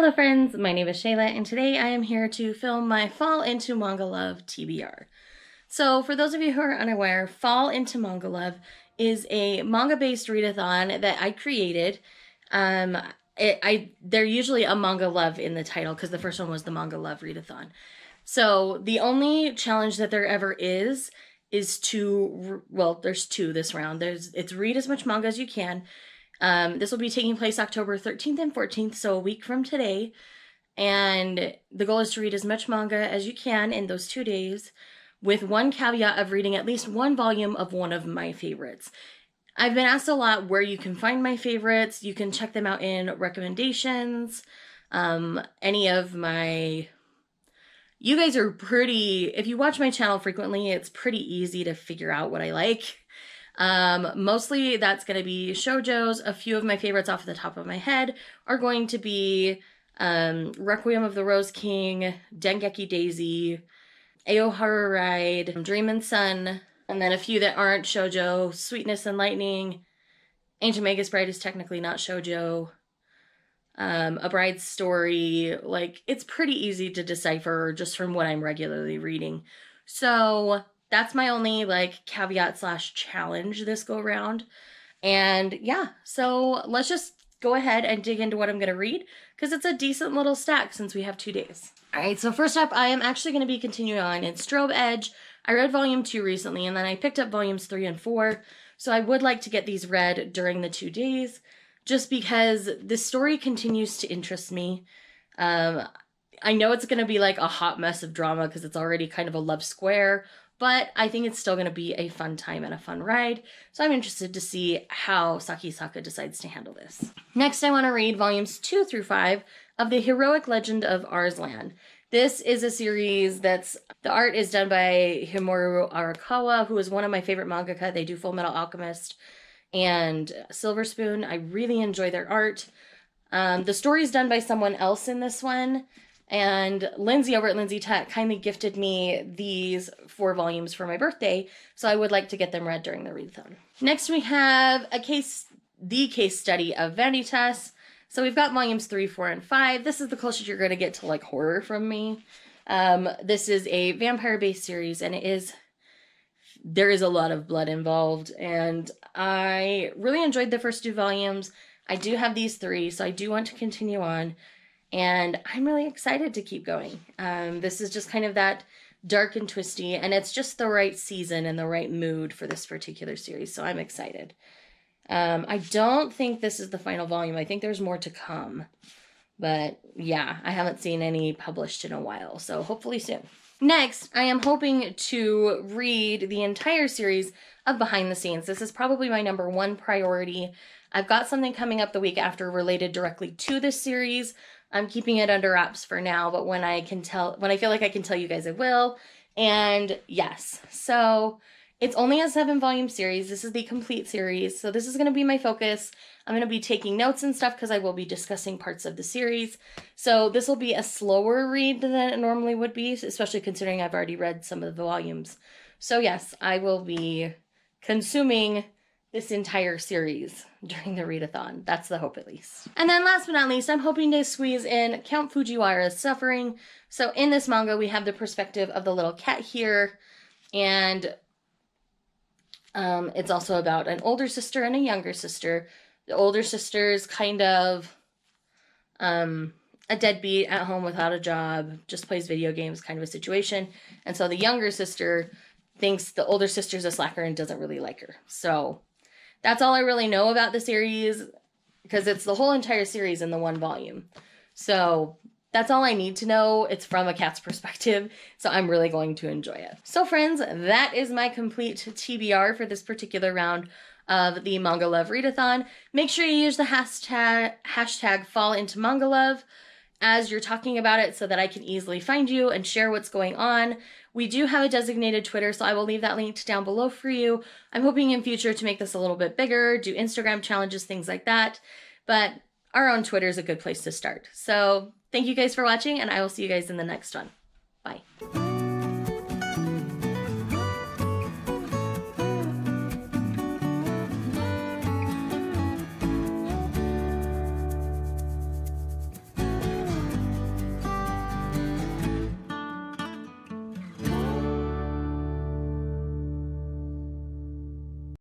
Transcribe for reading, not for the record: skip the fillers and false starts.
Hello friends, my name is Shayla and today I am here to film my Fall into Manga Love TBR. So for those of you who are unaware, Fall into Manga Love is a manga-based readathon that I created. They're usually a Manga Love in the title because the first one was the Manga Love readathon. So the only challenge that there ever is to, well, there's two this round. It's read as much manga as you can. This will be taking place October 13th and 14th, so a week from today. And the goal is to read as much manga as you can in those 2 days, with one caveat of reading at least one volume of one of my favorites. I've been asked a lot where you can find my favorites. You can check them out in recommendations. Any of my... You guys are pretty... If you watch my channel frequently, it's pretty easy to figure out what I like. Mostly that's going to be shoujos. A few of my favorites off the top of my head are going to be Requiem of the Rose King, Dengeki Daisy, Aoharu Ride, Dream and Sun, and then a few that aren't shoujo, Sweetness and Lightning, Ancient Magus Bride is technically not shoujo, A Bride's Story. Like, it's pretty easy to decipher just from what I'm regularly reading. So that's my only like caveat / challenge this go around. And yeah, so let's just go ahead and dig into what I'm going to read because it's a decent little stack since we have 2 days. All right, so first up, I am actually going to be continuing on in Trove Edge. I read volume 2 recently and then I picked up volumes 3 and 4. So I would like to get these read during the 2 days just because the story continues to interest me. I know it's going to be like a hot mess of drama because it's already kind of a love square, but I think it's still going to be a fun time and a fun ride. So I'm interested to see how Sakisaka decides to handle this. Next, I want to read volumes 2 through 5 of The Heroic Legend of Arslan. This is a series the art is done by Himuro Arakawa, who is one of my favorite mangaka. They do Full Metal Alchemist and Silver Spoon. I really enjoy their art. The story is done by someone else in this one. And Lindsay over at Lindsay Tech kindly gifted me these 4 volumes for my birthday, so I would like to get them read during the readathon. Next we have the case study of Vanitas. So we've got volumes 3, 4, and 5. This is the closest you're going to get to like horror from me. This is a vampire-based series, and there is a lot of blood involved, and I really enjoyed the first 2 volumes. I do have these 3, so I do want to continue on. And I'm really excited to keep going. This is just kind of that dark and twisty, and it's just the right season and the right mood for this particular series, so I'm excited. I don't think this is the final volume. I think there's more to come. But yeah, I haven't seen any published in a while, so hopefully soon. Next, I am hoping to read the entire series of Behind the Scenes. This is probably my #1 priority. I've got something coming up the week after related directly to this series. I'm keeping it under wraps for now, but when I feel like I can tell you guys, I will. And yes, so it's only a 7-volume series. This is the complete series. So this is going to be my focus. I'm going to be taking notes and stuff because I will be discussing parts of the series. So this will be a slower read than it normally would be, especially considering I've already read some of the volumes. So yes, I will be consuming this entire series during the readathon. That's the hope, at least. And then last but not least, I'm hoping to squeeze in Count Fujiwara's Suffering. So in this manga, we have the perspective of the little cat here, and it's also about an older sister and a younger sister. The older sister's kind of a deadbeat at home without a job, just plays video games kind of a situation. And so the younger sister thinks the older sister's a slacker and doesn't really like her. So that's all I really know about the series, because it's the whole entire series in the 1 volume. So that's all I need to know. It's from a cat's perspective, so I'm really going to enjoy it. So friends, that is my complete TBR for this particular round of the Manga Love Readathon. Make sure you use the hashtag fallintomangalove as you're talking about it so that I can easily find you and share what's going on. We do have a designated Twitter, so I will leave that linked down below for you. I'm hoping in future to make this a little bit bigger, do Instagram challenges, things like that. But our own Twitter is a good place to start. So thank you guys for watching, and I will see you guys in the next one. Bye.